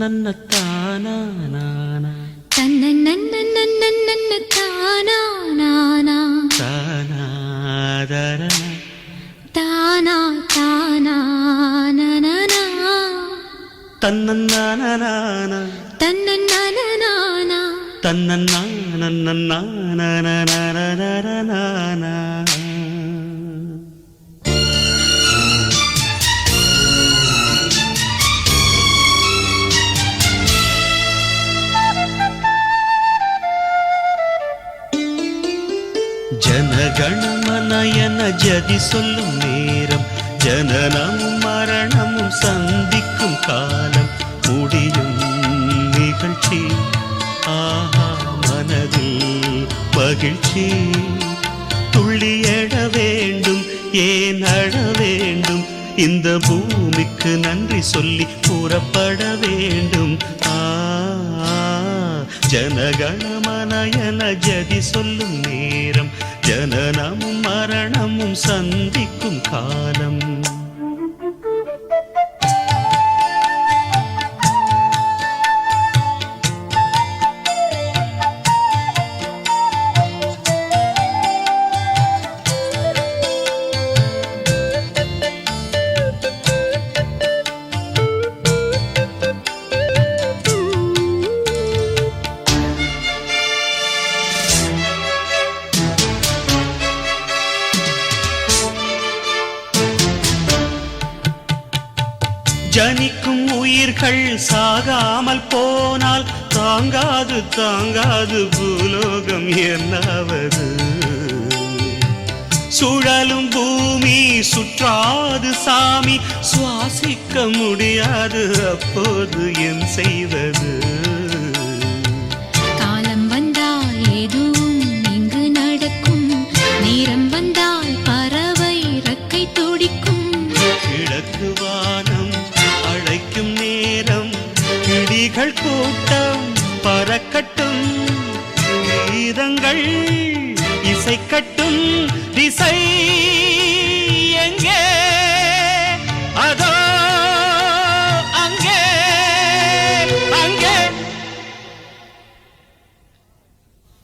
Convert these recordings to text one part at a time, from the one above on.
தன்னன்னத்தானா தன்னன்னன்னன்னன்னன்ன தானா நானா தானாதர தானா தானா நனனா தன்னன்னானா தன்னன்னனனானா தன்னன்னானன்னானனானனானனானா. ஜனகணமனயன ஜதி சொல்லும் நேரம், ஜனனமும் மரணமும் சந்திக்கும் காலம், முடியும் நிகழ்ச்சி ஆஹா மனதில் மகிழ்ச்சி. துள்ளி எழ வேண்டும் ஏன் அழ வேண்டும், இந்த பூமிக்கு நன்றி சொல்லி கூறப்பட வேண்டும். ஜனகணமனயன ஜதி சொல்லும் நேரம், ஜனனமும் மரணமும் சந்திக்கும் காலம். ஜனிக்கும் உயிர்கள் சாகாமல் போனால் தாங்காது தாங்காது பூலோகம் என்னாவது. சுழலும் பூமி சுற்றாது சாமி, சுவாசிக்க முடியாது அப்போது என் செய்வது. காலம் வந்தால் எதுவும் இங்கு நடக்கும், நேரம் வந்தால் பறவை இறக்கை துடிக்கும். கிழக்கு வானம் அழைக்கும் நேரம், கிளிகள் கூட்டம் பறக்கட்டும், கீதங்கள் இசைக்கட்டும். திசை எங்கே அதோ அங்கே அங்கே.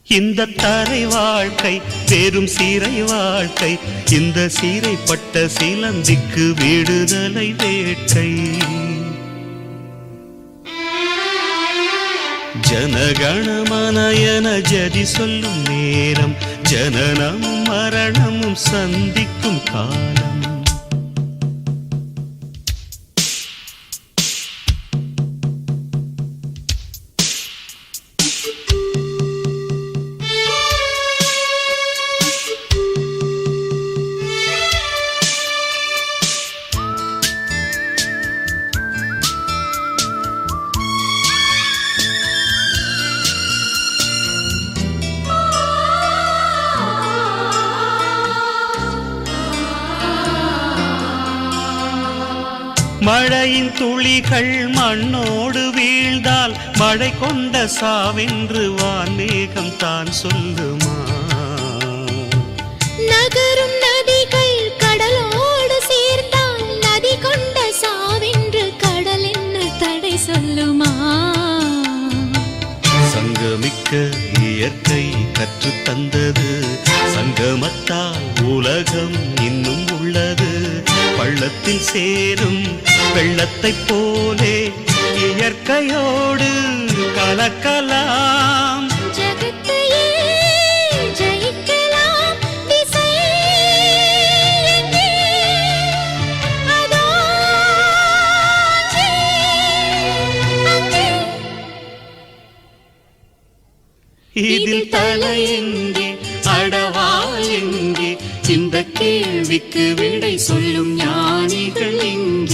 இந்த தரை வாழ்க்கை பெரும் சீரை வாழ்க்கை, இந்த சீரைப்பட்ட சிலந்திக்கு விடுதலை வேட்கை. ஜனகணமனயன ஜதி சொல்லும் நேரம், ஜனனமும் மரணமும் சந்திக்கும் காலம். மழையின் துளிகள் மண்ணோடு வீழ்ந்தால் மழை கொண்ட சாவென்று வான்மேகம் தான் சொல்லுமா? நகரும் நதிகள் கடலோடு சேர்ந்தால் நதி கொண்ட சாவென்று கடல் என்ன தடை சொல்லுமா? சங்கமிக்க இயற்கை கற்று தந்தது, சங்கமத்தால் உலகம் இன்னும் உள்ளது. பள்ளத்தில் சேரும் வெள்ளத்தைப் போலே இயற்கையோடு கலக்கலாம். ஜகத்தையே ஜெயிக்கலாம், திசை எங்கே அதோ அங்கே. இதில் தலை எங்கே அடவாள் எங்கே, இந்த கேள்விக்கு விடை சொல்லும் ஞானிகள் எங்கே?